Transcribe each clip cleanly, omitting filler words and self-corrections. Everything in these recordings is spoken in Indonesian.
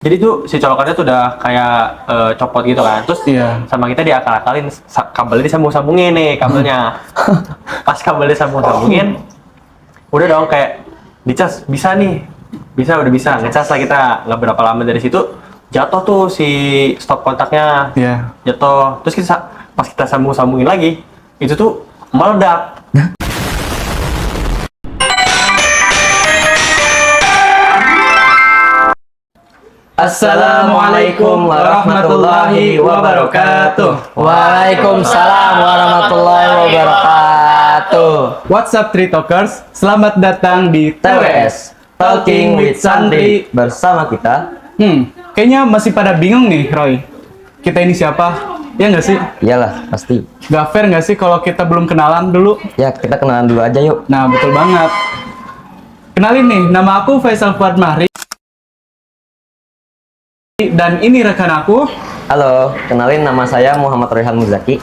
Jadi tuh si colokannya tuh udah kayak copot gitu kan. Terus sama kita diakal-akalin kabelnya disambung-sambungin nih kabelnya. Pas kabelnya disambung-sambungin, udah dong kayak dicas bisa nih. Udah bisa. Ngecas lah kita. Nggak berapa lama dari situ jatuh tuh si stop kontaknya. Jatuh. Terus pas kita sambung-sambungin lagi, itu tuh meledak. Assalamualaikum warahmatullahi wabarakatuh. Waalaikumsalam warahmatullahi wabarakatuh. What's up Three Talkers? Selamat datang di TWS Talking with Sandri. Bersama kita Kayaknya masih pada bingung nih Roy. Kita ini siapa? Ya nggak sih? Iyalah, pasti. Gak fair nggak sih kalau kita belum kenalan dulu? Ya, kita kenalan dulu aja yuk. Nah, betul banget. Kenalin nih, nama aku Faisal Fuad Mahri. Dan ini rekan aku. Halo, kenalin nama saya Muhammad Rehan Muzaki.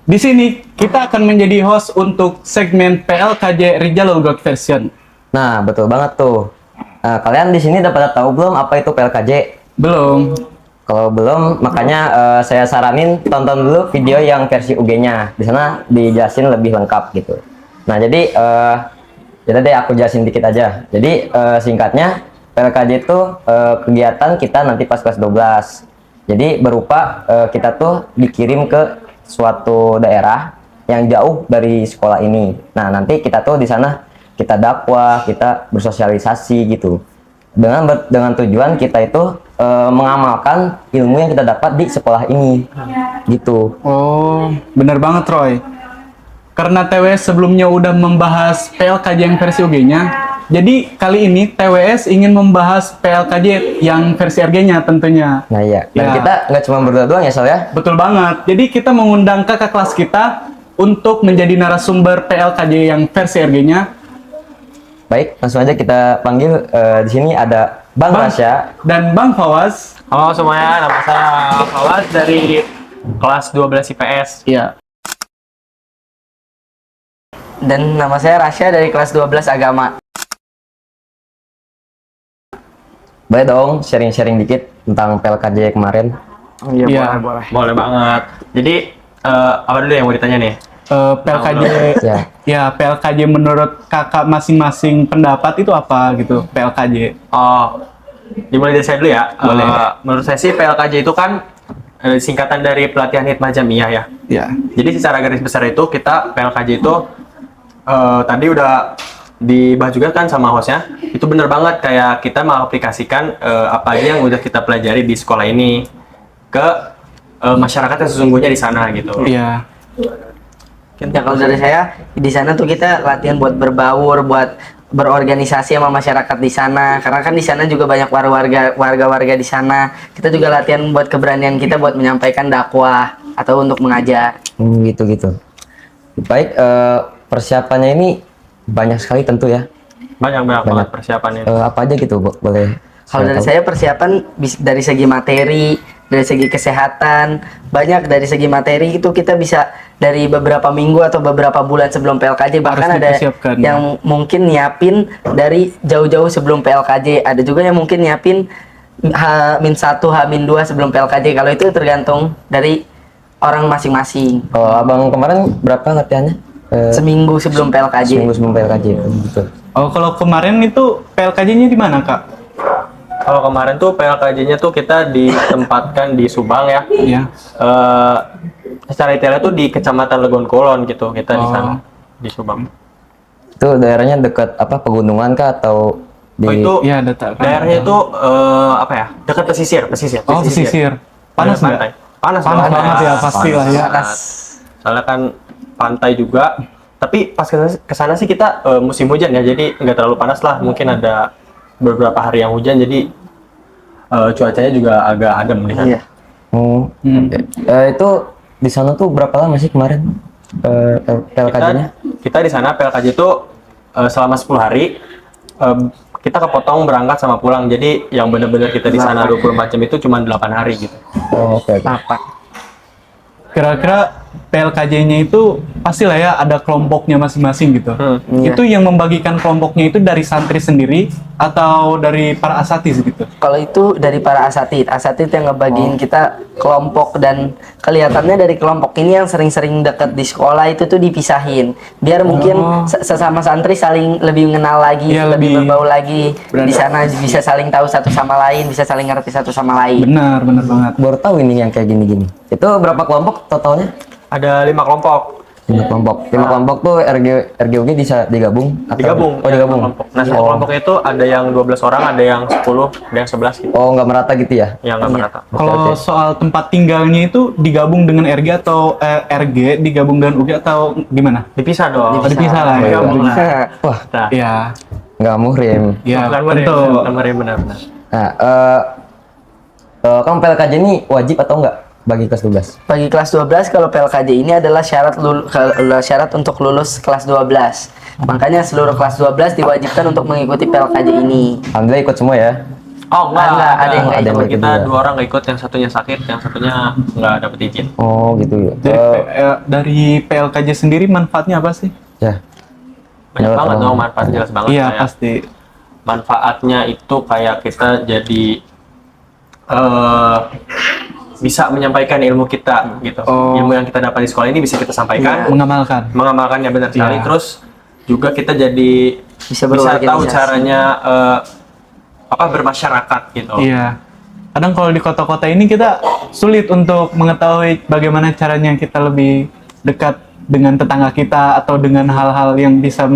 Di sini kita akan menjadi host untuk segmen PLKJ Rijal Ulgok Version. Nah, betul banget tuh. Nah, kalian di sini udah pada tahu belum apa itu PLKJ? Belum. Kalau belum, makanya saya saranin tonton dulu video yang versi UG-nya. Di sana dijelasin lebih lengkap gitu. Nah, jadi deh aku jelasin dikit aja. Jadi singkatnya PLKJ itu kegiatan kita nanti pas kelas 12. Jadi berupa kita tuh dikirim ke suatu daerah yang jauh dari sekolah ini. Nah, nanti kita tuh di sana kita dakwah, kita bersosialisasi gitu. Dengan tujuan kita itu mengamalkan ilmu yang kita dapat di sekolah ini. Gitu. Oh, bener banget Roy. Karena TWS sebelumnya udah membahas PLKJ yang versi UG-nya, jadi kali ini TWS ingin membahas PLKJ yang versi RG-nya tentunya. Nah iya, dan kita nggak cuma berdua doang ya Sal ya? Betul banget. Jadi kita mengundang kakak kelas kita untuk menjadi narasumber PLKJ yang versi RG-nya. Baik, langsung aja kita panggil. Di sini ada Bang Rasya dan Bang Fawaz. Halo semuanya, nama saya Fawaz dari kelas 12 IPS. Iya. Dan nama saya Rasya dari kelas 12 Agama. Boleh dong sharing-sharing dikit tentang PLKJ kemarin? Iya, boleh. Boleh banget. Jadi apa dulu yang mau ditanya nih? PLKJ PLKJ menurut kakak masing-masing pendapat itu apa gitu PLKJ? Oh, dimulai dari saya dulu ya. Boleh. Menurut saya sih PLKJ itu kan singkatan dari pelatihan hikmah jamiah ya. Iya. Jadi secara garis besar itu kita PLKJ itu tadi udah dibahas juga kan sama hostnya. Itu bener banget kayak kita mengaplikasikan apa aja yang udah kita pelajari di sekolah ini ke masyarakat yang sesungguhnya di sana gitu. Iya. Ya, kalau dari saya di sana tuh kita latihan buat berbaur, buat berorganisasi sama masyarakat di sana. Karena kan di sana juga banyak warga-warga di sana. Kita juga latihan buat keberanian kita buat menyampaikan dakwah atau untuk mengajar. Gitu. Baik, persiapannya ini banyak sekali tentu ya. Banyak banget persiapannya. Apa aja gitu, boleh? Kalau dari saya persiapan dari segi materi, dari segi kesehatan, banyak dari segi materi itu kita bisa dari beberapa minggu atau beberapa bulan sebelum PLKJ, bahkan ada yang mungkin nyiapin dari jauh-jauh sebelum PLKJ, ada juga yang mungkin nyiapin H-1, H-2 sebelum PLKJ. Kalau itu tergantung dari orang masing-masing. Oh, abang kemarin berapa latihannya? Seminggu sebelum PLKJ. Seminggu sebelum PLKJ, betul. Oh, kalau kemarin itu PLKJ-nya di mana, Kak? Kalau kemarin tuh PLKJ-nya tuh kita ditempatkan di Subang ya. Iya. Secara detailnya tuh di Kecamatan Legon Kulon gitu kita di sana di Subang. Itu daerahnya dekat apa pegunungan kah atau di? Oh itu ya daerahnya itu apa ya? Dekat pesisir. Oh, pesisir. Panas nggak? Panas banget ya, pastilah ya. Soalnya kan pantai juga. Tapi pas kesana sih kita musim hujan ya, jadi nggak terlalu panas lah. Mungkin ada beberapa hari yang hujan, jadi cuacanya juga agak adem nih kan. Iya. Itu di sana tuh berapa lama sih kemarin PLKJ-nya? Kita di sana PLKJ itu selama 10 hari. Kita kepotong berangkat sama pulang. Jadi yang benar-benar kita di sana 24 jam itu cuma 8 hari gitu. Oh, oke. Kira-kira PLKJ-nya itu pastilah ya ada kelompoknya masing-masing gitu. Iya. Itu yang membagikan kelompoknya itu dari santri sendiri atau dari para asatiz gitu? Kalau itu dari para asatid yang ngebagiin kita kelompok, dan kelihatannya dari kelompok ini yang sering-sering deket di sekolah itu tuh dipisahin. Biar mungkin sesama santri saling lebih mengenal lagi, Iya, lebih lebih berbau lagi. berada. Di sana bisa saling tahu satu sama lain, bisa saling ngerti satu sama lain. Benar banget. Baru tahu ini yang kayak gini-gini. Itu berapa kelompok totalnya? Ada 5 kelompok. 5 kelompok. 5 kelompok tuh RGUG bisa digabung? Atau? Digabung. Oh, digabung. Kelompok. Nah, satu kelompoknya itu ada yang 12 orang, ada yang 10, ada yang 11 gitu. Oh, nggak merata gitu ya? Yang nggak merata. Kalau soal tempat tinggalnya itu digabung dengan RG atau RG digabung dengan UG atau gimana? Dipisah dong. Oh, dipisah lah ya. Digabung lah. Wah, Nah, Iya. nggak muhrim. Iya, bukan meri, tentu. bukan meri, benar-benar. Nah, kamu PLKJ ini wajib atau enggak bagi kelas 12? Bagi kelas 12, kalau PLKJ ini adalah syarat untuk lulus kelas 12. Makanya seluruh kelas 12 diwajibkan untuk mengikuti PLKJ ini. Alhamdulillah ikut semua ya. Oh, enggak, Enggak, ada yang enggak. nggak ikut Kita juga. 2 orang nggak ikut, yang satunya sakit, yang satunya nggak dapet izin. Oh, gitu ya. Jadi dari PLKJ sendiri manfaatnya apa sih? Ya. Banyak Menurut banget abang. dong, manfaatnya jelas banget. Iya, Kayak pasti. manfaatnya itu kayak kita jadi bisa menyampaikan ilmu kita gitu. Oh. Ilmu yang kita dapat di sekolah ini bisa kita sampaikan, Mengamalkan. mengamalkannya benar sekali. Iya. Terus juga kita jadi Bisa tahu berorganisasi. caranya bermasyarakat gitu. Iya. Kadang kalau di kota-kota ini kita sulit untuk mengetahui bagaimana caranya kita lebih dekat dengan tetangga kita atau dengan hal-hal yang bisa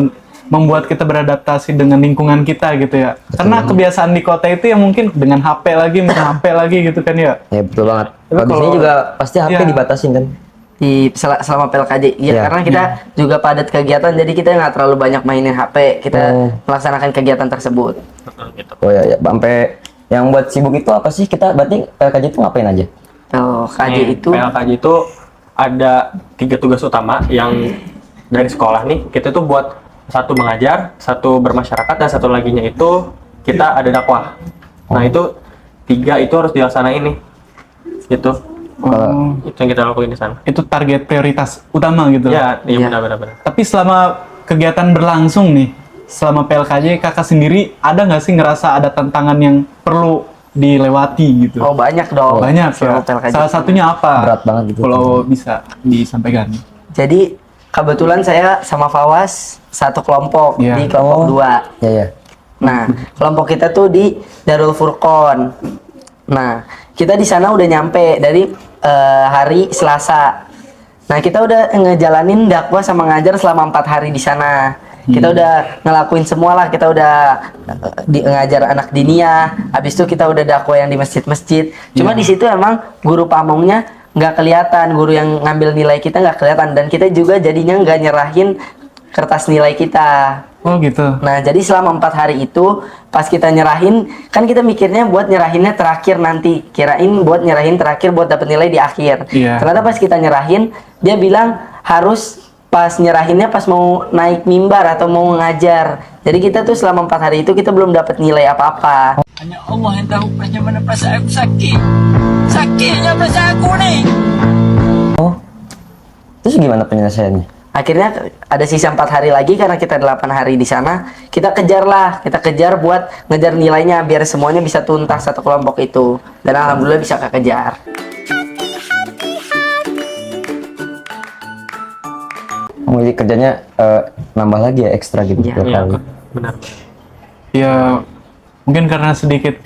membuat kita beradaptasi dengan lingkungan kita gitu ya. Karena kebiasaan di kota itu ya mungkin dengan HP lagi, main HP lagi gitu kan ya. Ya betul banget. Tapi Kalau di sini kalau- juga pasti HP Iya. dibatasin kan? Selama PLKJ ya, Iya. karena kita juga padat kegiatan, jadi kita nggak terlalu banyak mainin HP, kita Oh. melaksanakan kegiatan tersebut. Gitu. Oh ya, sampai yang buat sibuk itu apa sih? Kita berarti PLKJ itu ngapain aja? PLKJ Nih, itu PLKJ itu ada 3 tugas utama yang dari sekolah nih. Kita tuh buat satu mengajar, satu bermasyarakat, dan satu laginya itu kita ada dakwah. Nah itu 3 itu harus dilaksanain nih. Gitu. Oh, Itu yang kita lakuin di sana. itu target prioritas utama gitu. Ya, iya Iya. benar. Tapi selama kegiatan berlangsung nih, selama PLKJ kakak sendiri ada nggak sih ngerasa ada tantangan yang perlu dilewati gitu? oh banyak dong. Banyak ya. selama PLKJ. Salah satunya apa? Berat banget gitu. Kalau bisa disampaikan. Jadi kebetulan saya sama Fawas satu kelompok Iya. di kelompok Oh. 2. Ya ya. Nah, kelompok kita tuh di Darul Furqon. Nah, kita di sana udah nyampe dari hari Selasa. Nah, kita udah ngejalanin dakwah sama ngajar selama 4 hari di sana. Kita udah ngelakuin semua lah. Kita udah ngajar anak diniyah. Habis itu kita udah dakwah yang di masjid-masjid. Cuma di situ emang guru pamongnya nggak kelihatan, guru yang ngambil nilai kita nggak kelihatan, dan kita juga jadinya nggak nyerahin kertas nilai kita. Oh gitu. Nah, jadi selama 4 hari itu, pas kita nyerahin, kan kita mikirnya buat nyerahinnya terakhir nanti. Kirain buat nyerahin terakhir buat dapat nilai di akhir. Iya. Ternyata pas kita nyerahin, dia bilang harus pas nyerahinnya pas mau naik mimbar atau mau ngajar. Jadi kita tuh selama 4 hari itu kita belum dapat nilai apa-apa. Hanya Allah yang tahu bagaimana perasaan aku sakit. Sakitnya perasaan aku nih. Oh. Terus gimana penyelesaiannya? Akhirnya ada sisa 4 hari lagi karena kita 8 hari di sana. Kita kejar buat ngejar nilainya biar semuanya bisa tuntas satu kelompok itu. Dan alhamdulillah bisa kekejar. Oh, jadi kerjanya nambah lagi ya ekstra gitu Iya. tiap Iya, kali. benar. Ya mungkin karena sedikit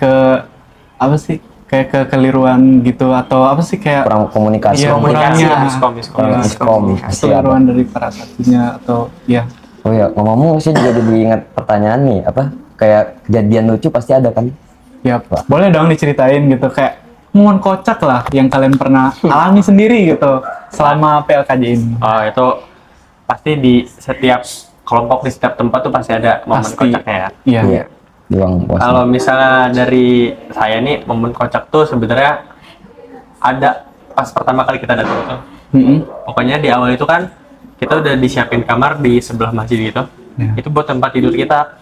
apa sih kayak kekeliruan gitu atau apa sih kayak Kurang komunikasi. Iya, komunikasi, kurangnya miskom. Kurang Iya. miskom. Pasti apa? kekeliruan dari para satunya atau ya. Oh ya, ngomong saya juga jadi ingat pertanyaan nih, apa kayak kejadian lucu pasti ada kan? Ya, boleh dong diceritain gitu kayak momen kocak lah yang kalian pernah alami sendiri gitu selama PLKJ ini. Itu pasti di setiap kelompok, di setiap tempat tuh pasti ada momen Pasti. kocaknya ya. Iya. Doang puas. Kalau misalnya dari saya nih, momen kocak tuh sebenarnya ada pas pertama kali kita datang tuh. Pokoknya di awal itu kan kita udah disiapin kamar di sebelah masjid gitu. Ya. Itu buat tempat tidur kita.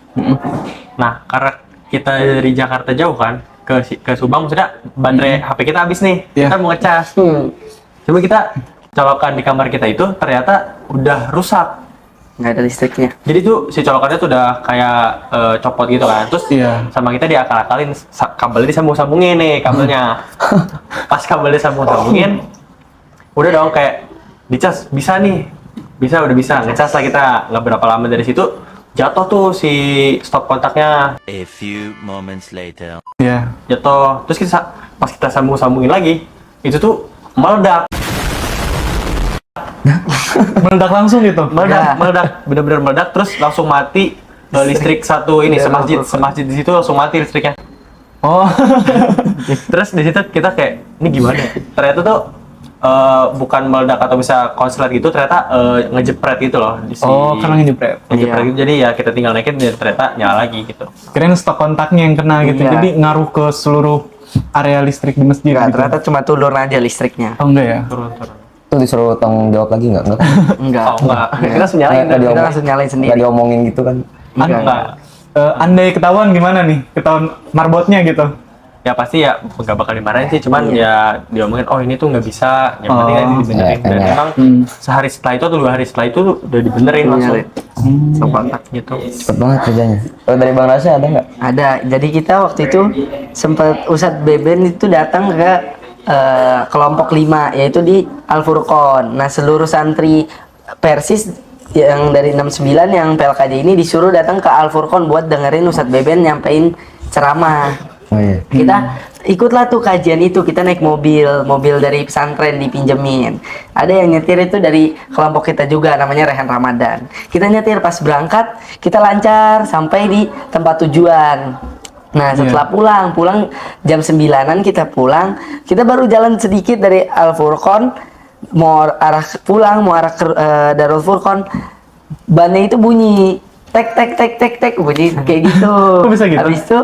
Nah, karena kita dari Jakarta jauh kan ke Subang, maksudnya baterai HP kita habis nih. Ya. Kita mau ngecas. Cuma kita colokan di kamar kita itu ternyata udah rusak. Nggak ada listriknya. Jadi tuh si colokannya tuh udah kayak copot gitu kan. Terus sama kita diakal-akalin kabelnya disambung-sambungin nih kabelnya. Pas kabelnya disambung-sambungin, udah dong kayak dicas bisa nih. Udah bisa. Ngecas lah kita. Nggak berapa lama dari situ jatuh tuh si stop kontaknya. A few moments later. Iya. Jatuh. Terus pas kita sambung-sambungin lagi, itu tuh meledak. Meledak langsung gitu. Meledak, bener-bener meledak, terus langsung mati listrik satu ini semasjid di situ langsung mati listriknya. Oh. Terus di situ kita kayak ini gimana? Ternyata tuh bukan meledak atau bisa konslet gitu, ternyata ngejepret gitu loh. Karena ngejepret. Ngejepret gitu, jadi ya kita tinggal naikin dan ternyata nyala lagi gitu. Kirain stok kontaknya yang kena gitu, jadi ngaruh ke seluruh area listrik di masjid. Nggak, gitu. ternyata cuma turun aja listriknya. Oh enggak ya? Turun. Itu disuruh tanggung jawab lagi nggak? Enggak. Oh enggak, kita langsung nyalain. Kita langsung nyalain sendiri. Nggak diomongin gitu kan? Enggak. Andai ketahuan gimana nih? Ketahuan marbotnya gitu. Ya pasti ya nggak bakal dimarahin sih, cuman ya diomongin oh ini tuh nggak bisa, yang penting kan dibenerin. Dan memang sehari setelah itu atau 2 hari setelah itu udah dibenerin langsung. Stop kontak gitu. Cepet banget kerjanya. Kalau dari Bang Rasya ada nggak? Ada. Jadi kita waktu itu sempat Ustadz Beben itu datang ke kelompok 5 yaitu di Al Furqon. Nah, seluruh santri Persis yang dari 69 yang PLKJ ini disuruh datang ke Al Furqon buat dengerin Ustadz Beben nyampein ceramah. Oh iya. Kita ikutlah tuh kajian itu, kita naik mobil dari pesantren dipinjemin. Ada yang nyetir itu dari kelompok kita juga, namanya Rehan Ramadan. Kita nyetir, pas berangkat kita lancar sampai di tempat tujuan. Nah, setelah pulang jam 9-an kita pulang, kita baru jalan sedikit dari Al Furqon mau arah ke Darul Furqon, bannya itu bunyi tek bunyi kayak gitu. Kok bisa gitu? Habis itu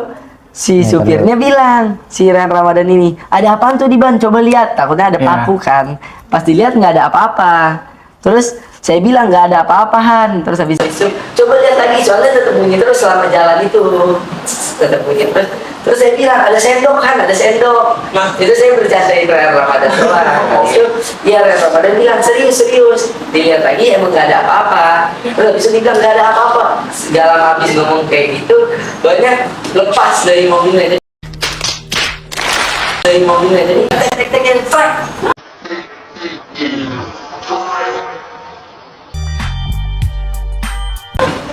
si supirnya bilang, si Rehan Ramadan ini, ada apaan tuh di ban? Coba lihat, takutnya ada paku kan. Pas dilihat nggak ada apa-apa. Terus saya bilang nggak ada apa-apaan. Terus habis itu coba lihat lagi, soalnya tetap bunyi terus selama jalan itu, tetap bunyi terus. Terus saya bilang ada sendok kan, ada sendok. Nah, itu saya bercandain Rehan Ramadan doang. Itu ya Rehan Ramadan bilang serius. Dilihat lagi emang nggak ada apa-apa. Terus habis itu dibilang nggak ada apa-apa. Segala habis ngomong kayak gitu, banyak lepas dari mobilnya. Jadi tek yang frak.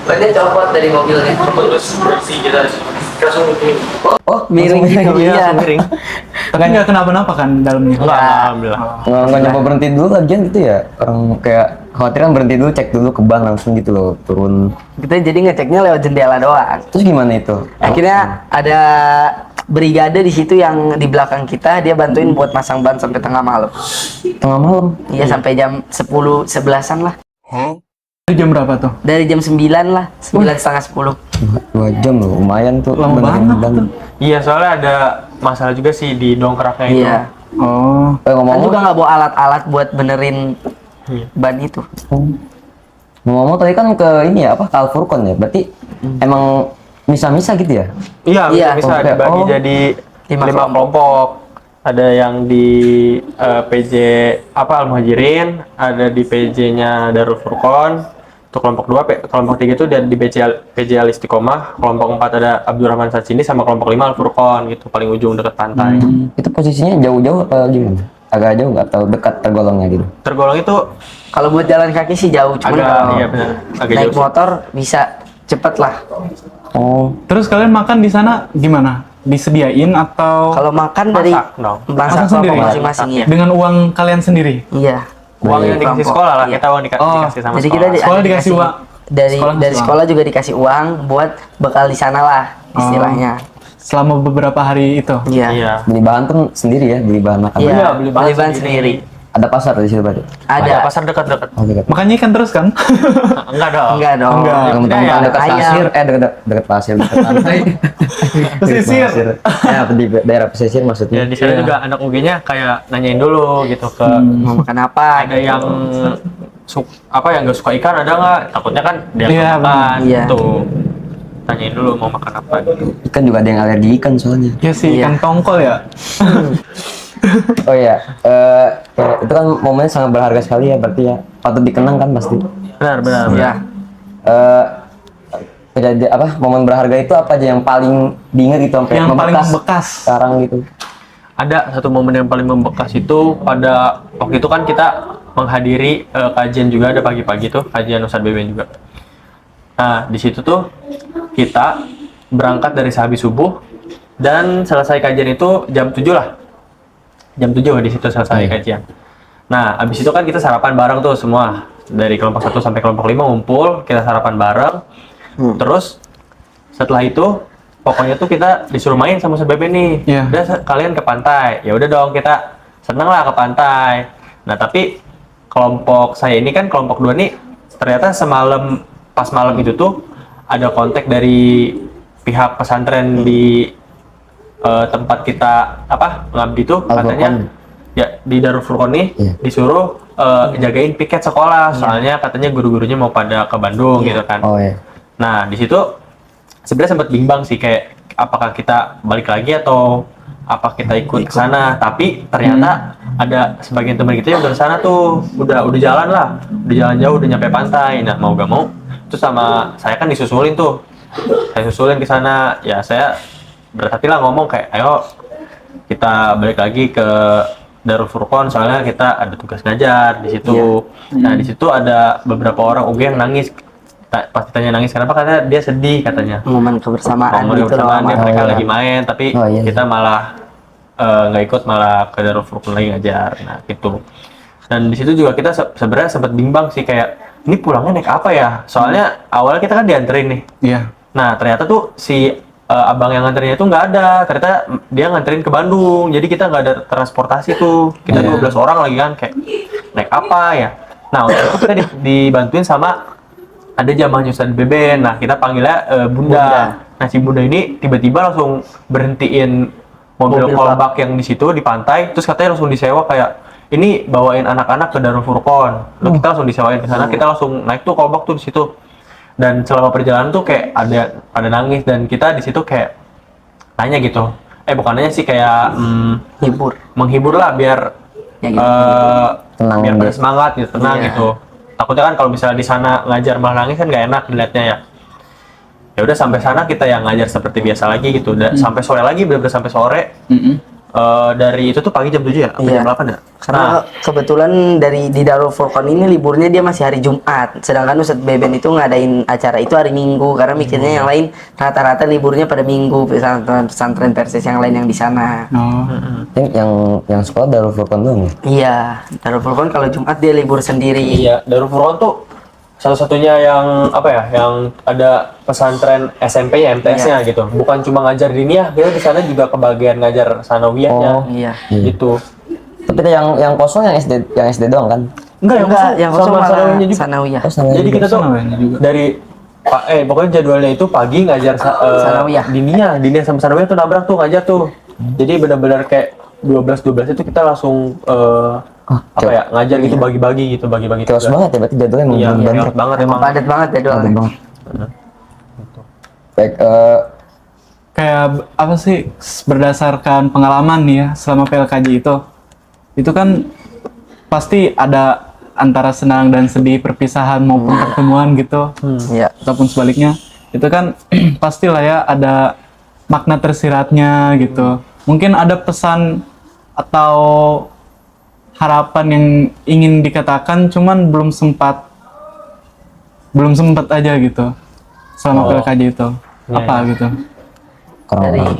Banyak copot dari mobilnya. Terus bersih kita langsung Oh, miring gitu ya. miring. Tapi nggak kenapa-napa kan dalamnya? Enggak, alhamdulillah. Nggak nyoba berhenti dulu lagian gitu ya? Orang kayak khawatir kan berhenti dulu, cek dulu ke ban langsung gitu loh, turun. Kita jadi ngeceknya lewat jendela doang. Terus gimana itu? Akhirnya ada brigade di situ yang di belakang kita, dia bantuin buat masang ban sampai tengah malam. Tengah malam? Iya, sampai jam 10-11an lah. Itu jam berapa tuh? Dari jam 9 lah, 9:30 10. 2 jam loh, lumayan tuh. Lama benerin banget ban. tuh. Iya, soalnya ada masalah juga sih di dongkraknya itu. Iya. Oh. Kan Ngomong-ngomong, juga nggak bawa alat-alat buat benerin Iya. ban itu. ngomong tadi kan ke ini ya, apa, Al Furqon ya? Berarti emang misa-misa gitu ya? Iya, Iya. bisa Oke. dibagi Oh. jadi 5 5 kelompok. Ada yang di PJ Al Muhajirin, ada di PJ-nya Darul Furqon. Untuk kelompok 2, kelompok 3 itu dan di PJ Al Istiqomah, kelompok 4 ada Abdurrahman Sacini, sama kelompok 5 Al Furqon gitu, paling ujung dekat pantai. Itu posisinya jauh-jauh apa gimana? Agak jauh nggak atau dekat tergolongnya gitu? Tergolong itu Kalau buat jalan kaki sih jauh, cuman agak kalau iya benar, agak naik jauh. motor bisa cepet lah. Oh, Terus kalian makan di sana gimana? Disediain atau Kalau makan dari Masak dong. masak Masak kelompok sendiri? masing-masing ya. dengan uang kalian sendiri? Iya. Uang yang dikasih Kelompok. sekolah lah, Iya. kita uang dikasih sama Jadi sekolah. kita Sekolah ada dikasih uang? dari Sekolah dari ngasih sekolah juga dikasih uang buat bekal di sana lah istilahnya. Selama beberapa hari itu? Iya. Iya. beli bahan kan sendiri ya, beli bahan makan. Iya, Iya, beli bahan beli bahan sendiri. sendiri. Ada pasar di situ berarti? Ada Ada. pasar dekat-dekat. Oh, dekat. Makannya ikan terus kan? Enggak dong. Enggak dong. Enggak. Mentang-mentang ya, dekat ayam. pasir, dekat pasir, dekat pantai. Pesisir. Dekat pasir. Ya, di daerah pesisir Ya maksudnya. di sana juga anak UG-nya kayak nanyain dulu gitu ke Mau makan apa? ada yang yang nggak suka ikan ada nggak? Takutnya kan dia Iya, nggak makan benar. Iya. gitu. Tanyain dulu mau makan apa gitu. Ikan juga ada yang alergi ikan soalnya. Ya sih, Iya. ikan tongkol ya? Oh iya, Kayak itu kan momennya sangat berharga sekali ya, berarti ya patut dikenang kan pasti. Benar. Ya. Eh kejadian apa momen berharga itu apa aja yang paling diingat gitu sampai Yang paling membekas. sekarang gitu? Ada satu momen yang paling membekas itu pada waktu itu kan kita menghadiri kajian juga, ada pagi-pagi tuh kajian Ustadz Beben juga. Nah di situ tuh kita berangkat dari sehabis subuh dan selesai kajian itu jam 7 lah. Jam 7 di situ selesai kajian. Nah habis itu kan kita sarapan bareng tuh semua dari kelompok 1 sampai kelompok 5 ngumpul, kita sarapan bareng. Terus setelah itu pokoknya tuh kita disuruh main sama Ustadz Beben nih. Iya. Udah kalian ke pantai. Ya udah dong, kita seneng lah ke pantai. Nah tapi kelompok saya ini kan kelompok 2 nih ternyata semalam pas malam itu tuh ada kontak dari pihak pesantren di tempat kita ngabdi tuh katanya ya di Darul Furqon nih disuruh jagain piket sekolah soalnya katanya guru-gurunya mau pada ke Bandung gitu kan. Oh iya. Nah di situ sebenarnya sempat bimbang sih kayak apakah kita balik lagi atau apa kita ikut ke sana, tapi ternyata ada sebagian teman kita yang udah sana tuh udah jalan lah, udah jalan jauh, udah nyampe pantai. Nah mau gak mau terus sama saya kan disusulin tuh, saya susulin ke sana. Ya saya berhati lah ngomong kayak ayo kita balik lagi ke Darul Furqon soalnya kita ada tugas ngajar di situ. Nah di situ ada beberapa orang UG yang nangis. Pas ditanya nangis kenapa, katanya dia sedih katanya. Momen kebersamaan Momen gitu loh. kebersamaan dia, mereka iya. lagi main tapi kita malah nggak ikut, malah ke Darul Furqon lagi ngajar. Nah gitu. Dan di situ juga kita sebenarnya sempat bimbang sih kayak ini pulangnya naik apa ya? Soalnya awalnya kita kan dianterin nih. Iya. Nah ternyata tuh si abang yang nganterinnya itu nggak ada, ternyata dia nganterin ke Bandung, jadi kita nggak ada transportasi tuh, kita 12 orang lagi kan kayak naik apa ya. Nah waktu itu kita dibantuin sama ada jamaahnya Ustadz Beben. Nah kita panggilnya Bunda. Nah si Bunda ini tiba-tiba langsung berhentiin mobil kolbak yang di situ di pantai, terus katanya langsung disewa kayak ini bawain anak-anak ke Darul Furqon. Lalu kita langsung disewain ke sana, kita langsung naik tuh kolbak tuh di situ. Dan selama perjalanan tuh kayak ada nangis dan kita di situ kayak nanya gitu. Bukan nanya sih kayak menghibur lah biar Tenang biar gitu. pada semangat gitu, tenang gitu. Takutnya kan kalau misalnya di sana ngajar malah nangis kan nggak enak dilihatnya ya. Ya udah sampai sana kita yang ngajar seperti biasa lagi gitu. Sampai sore lagi, benar-benar sampai sore. Dari itu tuh pagi jam 7 ya? Atau jam 8 ya? Karena kebetulan di Darul Furqon ini liburnya dia masih hari Jumat, sedangkan Ustadz Beben itu ngadain acara itu hari Minggu karena mikirnya yang lain rata-rata liburnya pada Minggu, pesantren Persis yang lain yang di sana. Yang sekolah Darul Furqon doang ya? Iya, Darul Furqon kalau Jumat dia libur sendiri. Iya, Darul Furqon tuh satu-satunya yang yang ada pesantren SMP ya, MTS-nya gitu. Bukan cuma ngajar diniyah, kita di sana juga kebagian ngajar sanawiyahnya. Iya. Gitu. Tapi yang kosong yang SD doang kan? Enggak, yang kosong sama malah sanawiyahnya juga. sanawiyah. Oh, sama Jadi juga. kita tuh Sanawiyahnya juga. dari pokoknya jadwalnya itu pagi ngajar Sanawiyah. diniyah sama sanawiyah tuh nabrak tuh ngajar tuh. Jadi benar-benar kayak 12 itu kita langsung ngajar gitu, bagi-bagi Chaos tugas. banget ya, berarti jadwalnya emang Iya, bener-bener chaos banget Emang emang. padat banget jadwalnya. padat banget. Baik, Kayak apa sih, berdasarkan pengalaman nih ya selama PLKJ itu kan pasti ada antara senang dan sedih, perpisahan maupun pertemuan gitu. Iya. Ataupun sebaliknya, itu kan pastilah ya ada makna tersiratnya gitu. Mungkin ada pesan atau harapan yang ingin dikatakan cuman belum sempat aja gitu selama PLKJ itu. Apa gitu?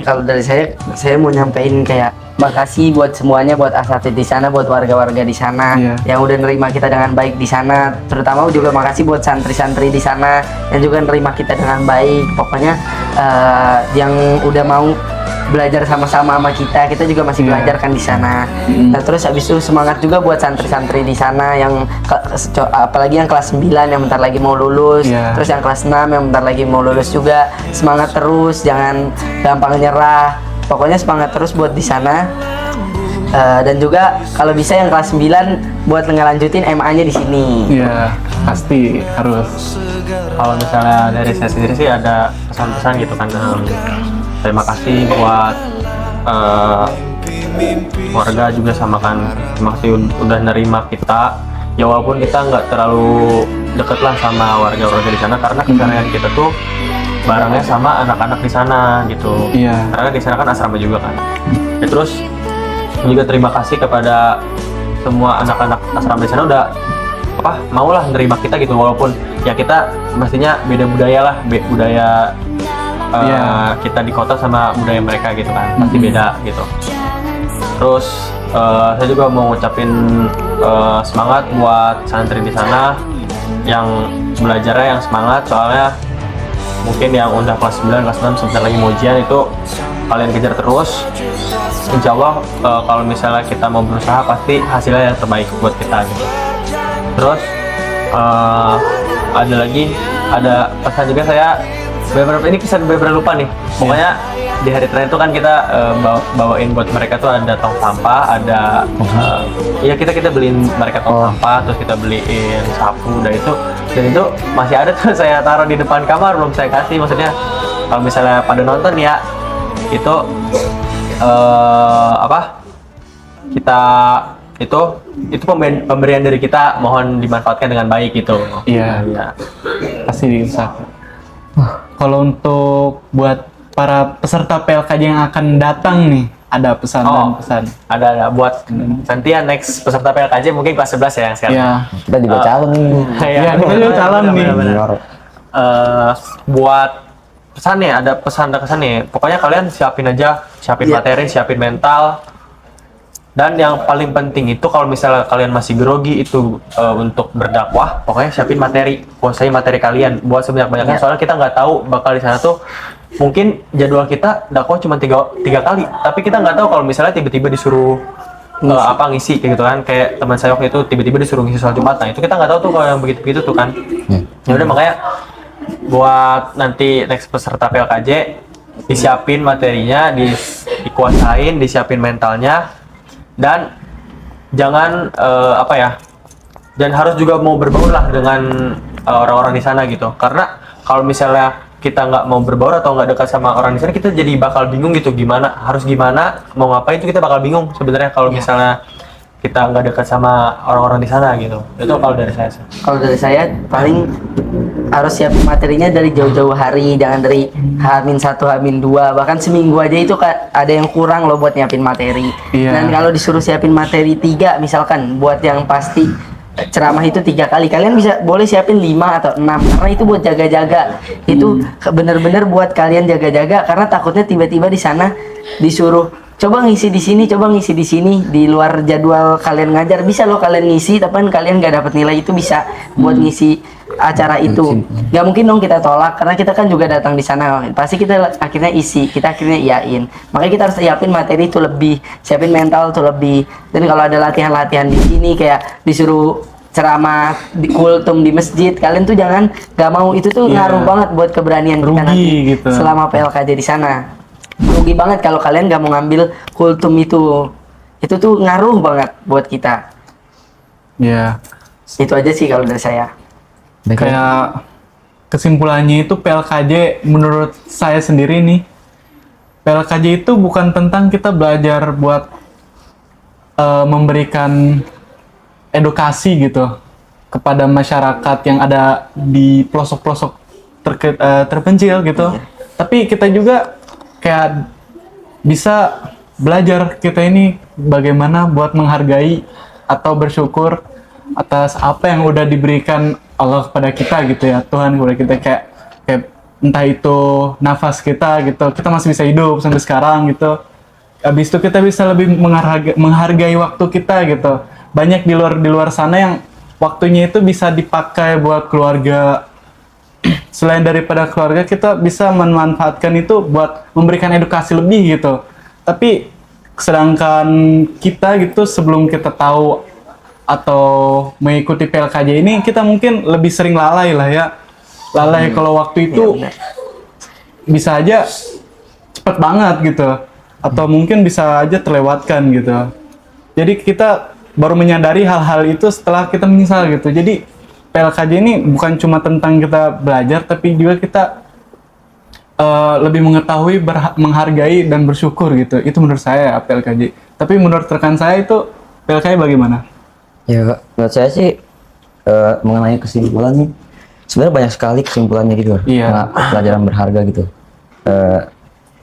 Kalau dari saya mau nyampein kayak makasih buat semuanya, buat asatid di sana, buat warga-warga di sana yang udah nerima kita dengan baik di sana. Terutama juga makasih buat santri-santri di sana yang juga nerima kita dengan baik. Pokoknya yang udah mau belajar sama-sama sama kita juga masih belajar kan di sana. Nah, terus habis itu semangat juga buat santri-santri di sana yang apalagi yang kelas 9 yang bentar lagi mau lulus, terus yang kelas 6 yang bentar lagi mau lulus juga. Semangat terus, jangan gampang nyerah. Pokoknya semangat terus buat di sana. Dan juga kalau bisa yang kelas 9 buat ngelanjutin MA-nya di sini. Iya, pasti harus. Kalau misalnya dari saya sendiri sih ada pesan-pesan gitu kan. Terima kasih buat warga juga sama kan, masih udah nerima kita ya, walaupun kita nggak terlalu deket lah sama warga-warga di sana karena keseharian kita tuh barangnya sama anak-anak di sana gitu. Karena di sana kan asrama juga kan. Ya, terus juga terima kasih kepada semua anak-anak asrama di sana udah maulah nerima kita gitu, walaupun ya kita mestinya beda budaya lah, budaya kita di kota sama budaya mereka gitu kan, pasti beda gitu. Terus saya juga mau ngucapin semangat buat santri di sana yang belajarnya yang semangat, soalnya mungkin yang udah kelas 9, kelas 6 sebentar lagi mau ujian, itu kalian kejar terus. Insya Allah kalau misalnya kita mau berusaha pasti hasilnya yang terbaik buat kita gitu. Terus ada pesan juga, saya ini pesan beberapa lupa nih. Pokoknya di hari terakhir itu kan kita bawain buat mereka tuh ada tong sampah, ada ya kita beliin mereka tong sampah, terus kita beliin sapu, dan itu masih ada tuh saya taruh di depan kamar, belum saya kasih. Maksudnya kalau misalnya pada nonton ya, itu itu pemberian dari kita, mohon dimanfaatkan dengan baik gitu. Iya. Pasti diusahakan. Kalau untuk buat para peserta PLKJ yang akan datang nih, ada pesan dan pesan? Ada buat nanti ya next peserta PLKJ mungkin kelas 11 ya yang sekarang. Iya. Kita juga calon nih. Iya, kita juga calon nih. Buat pesannya, ada pesan nih. Pokoknya kalian siapin materi, siapin mental. Dan yang paling penting itu kalau misalnya kalian masih grogi itu untuk berdakwah, pokoknya siapin materi, kuasai materi kalian, buat sebanyak-banyaknya. Soalnya kita nggak tahu bakal di sana tuh mungkin jadwal kita dakwah cuma tiga kali, tapi kita nggak tahu kalau misalnya tiba-tiba disuruh ngisi kayak gitu kan, kayak teman saya waktu itu tiba-tiba disuruh ngisi sholat Jumat. Nah itu kita nggak tahu tuh kalau yang begitu-begitu tuh kan. Ya udah, makanya buat nanti next peserta PLKJ disiapin materinya, dikuasain, disiapin mentalnya. Dan jangan dan harus juga mau berbaur lah dengan orang-orang di sana gitu, karena kalau misalnya kita nggak mau berbaur atau nggak dekat sama orang di sana, kita jadi bakal bingung gitu, harus gimana mau ngapain, itu kita bakal bingung sebenarnya kalau misalnya kita nggak dekat sama orang-orang di sana gitu. Itu kalau dari saya. Kalau dari saya paling harus siap materinya dari jauh-jauh hari, jangan dari H-1, H-2, bahkan seminggu aja itu ada yang kurang loh buat nyiapin materi. Dan kalau disuruh siapin materi 3 misalkan, buat yang pasti ceramah itu 3 kali, kalian boleh siapin 5 atau 6, karena itu buat jaga-jaga. Itu bener-bener buat kalian jaga-jaga, karena takutnya tiba-tiba di sana disuruh coba ngisi di sini, di luar jadwal kalian ngajar. Bisa loh kalian ngisi, tapi kalian nggak dapat nilai, itu bisa buat ngisi acara itu. Nggak mungkin dong kita tolak, karena kita kan juga datang di sana. Pasti kita akhirnya isi, kita akhirnya iyain. Makanya kita harus siapin materi itu lebih, siapin mental itu lebih. Dan kalau ada latihan-latihan di sini kayak disuruh ceramah di kultum di masjid, kalian tuh nggak mau, itu tuh ngaruh banget buat keberanian kita nanti gitu selama PLKJ di sana. Rugi banget kalau kalian nggak mau ngambil kultum itu tuh ngaruh banget buat kita. Itu aja sih kalau dari saya. Kayak kesimpulannya itu, PLKJ menurut saya sendiri nih, PLKJ itu bukan tentang kita belajar buat memberikan edukasi gitu kepada masyarakat yang ada di pelosok-pelosok terpencil gitu. Tapi kita juga kayak bisa belajar kita ini bagaimana buat menghargai atau bersyukur atas apa yang udah diberikan Allah kepada kita gitu ya, Tuhan kepada kita, kayak entah itu nafas kita gitu, kita masih bisa hidup sampai sekarang gitu. Habis itu kita bisa lebih menghargai waktu kita gitu. Banyak di luar sana yang waktunya itu bisa dipakai buat keluarga. Selain daripada keluarga, kita bisa memanfaatkan itu buat memberikan edukasi lebih gitu. Tapi sedangkan kita gitu, sebelum kita tahu atau mengikuti PLKJ ini, kita mungkin lebih sering lalai lah ya. Lalai kalau waktu itu bisa aja cepet banget gitu, atau mungkin bisa aja terlewatkan gitu. Jadi kita baru menyadari hal-hal itu setelah kita menyesal gitu. Jadi PLKJ ini bukan cuma tentang kita belajar, tapi juga kita lebih mengetahui, menghargai dan bersyukur gitu. Itu menurut saya PLKJ. Tapi menurut rekan saya itu PLKJ bagaimana? Ya, menurut saya sih mengenai kesimpulan nih, sebenarnya banyak sekali kesimpulannya gitu. Iya. Pelajaran berharga gitu.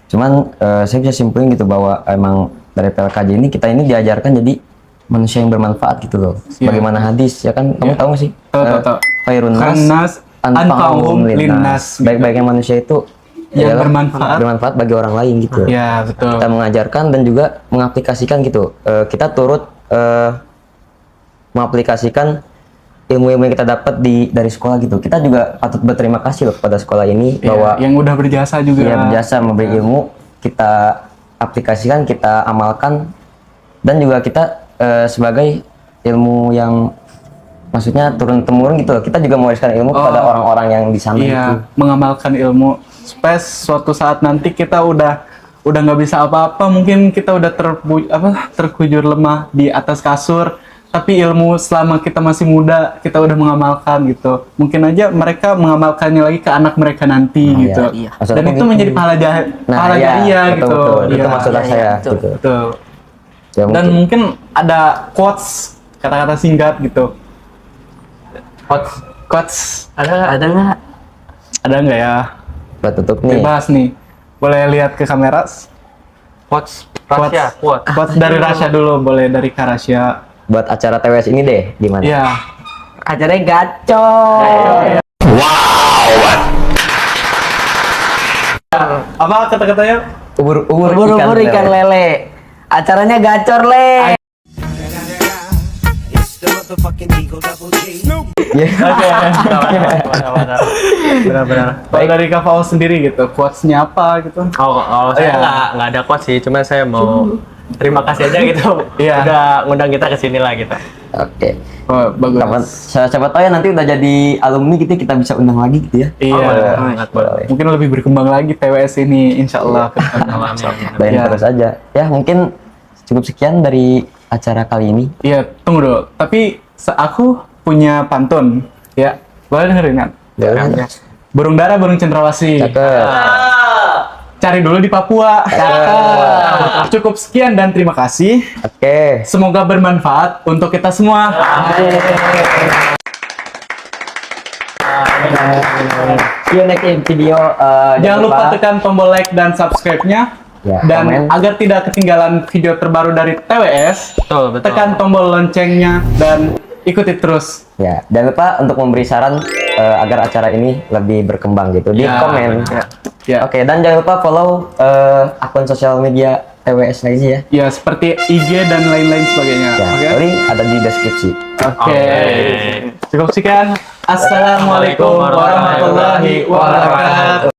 Cuman saya bisa simpulin gitu bahwa emang dari PLKJ ini kita ini diajarkan jadi manusia yang bermanfaat gitu loh. Iya. Bagaimana hadis ya kan, kamu tahu nggak sih? Tahu. Khairun nas anfa'uhum linnas. Baik-baiknya manusia itu Yang adalah bermanfaat. bagi orang lain gitu. Ya, betul. Kita mengajarkan dan juga mengaplikasikan gitu. Kita turut mengaplikasikan ilmu-ilmu yang kita dapat dari sekolah gitu. Kita juga patut berterima kasih loh kepada sekolah ini Iya, bahwa yang udah berjasa juga. ya berjasa memberi ilmu, kita aplikasikan, kita amalkan, dan juga kita sebagai ilmu yang maksudnya turun temurun gitu loh. Kita juga mewariskan ilmu kepada orang-orang yang di sana gitu. Iya, mengamalkan ilmu supaya suatu saat nanti kita udah nggak bisa apa-apa, mungkin kita udah terkujur lemah di atas kasur, tapi ilmu selama kita masih muda kita udah mengamalkan gitu. Mungkin aja mereka mengamalkannya lagi ke anak mereka nanti gitu. iya. Dan itu menjadi pahala jariah gitu. Betul. Itu Iya. maksud saya betul. gitu. Betul. Ya, Dan mungkin ada quotes, kata-kata singkat gitu. Quotes Ada nggak? ada nggak ya? buat tutup nih. Dibahas nih. Boleh lihat ke kamera? Quotes Rasya, quotes. Quotes dari Rasya dulu, boleh dari Kak Rasya. Buat acara TWS ini deh, gimana? Iya. Acaranya gacor. Apa kata-katanya? Ubur-ubur Ubur-ubur ikan lele. Acaranya gacor le. Benar-benar. Kalau dari Kak Faus sendiri gitu, quotes-nya apa gitu? Oh, saya nggak ada quotes sih, cuma saya mau terima kasih aja gitu. Iya. Udah ngundang kita ke sini lah gitu. Oke. Oh, bagus. Siapa tahu ya nanti udah jadi alumni gitu kita bisa undang lagi gitu ya. Iya. Sangat boleh. Mungkin lebih berkembang lagi TWS ini, insya Allah. ke depan. Doain Iya. terus aja. Ya mungkin cukup sekian dari acara kali ini. Iya, tunggu dulu. Tapi aku punya pantun. Ya, boleh dengerin kan? Ya. Burung dara, burung cendrawasih. Cakep. Cari dulu di Papua. Cukup sekian dan terima kasih. Oke. Semoga bermanfaat untuk kita semua. See you next video. Jangan lupa tekan tombol like dan subscribe-nya. Ya, Dan komen. agar tidak ketinggalan video terbaru dari TWS, Betul. tekan tombol loncengnya dan ikuti terus. Ya, jangan lupa untuk memberi saran agar acara ini lebih berkembang gitu di Ya, komen. Ya. Oke, dan jangan lupa follow akun sosial media TWS lagi ya. Ya, seperti IG dan lain-lain sebagainya. Ya, Oke. link ada di deskripsi. Oke. Cukup sekian. Assalamualaikum warahmatullahi wabarakatuh.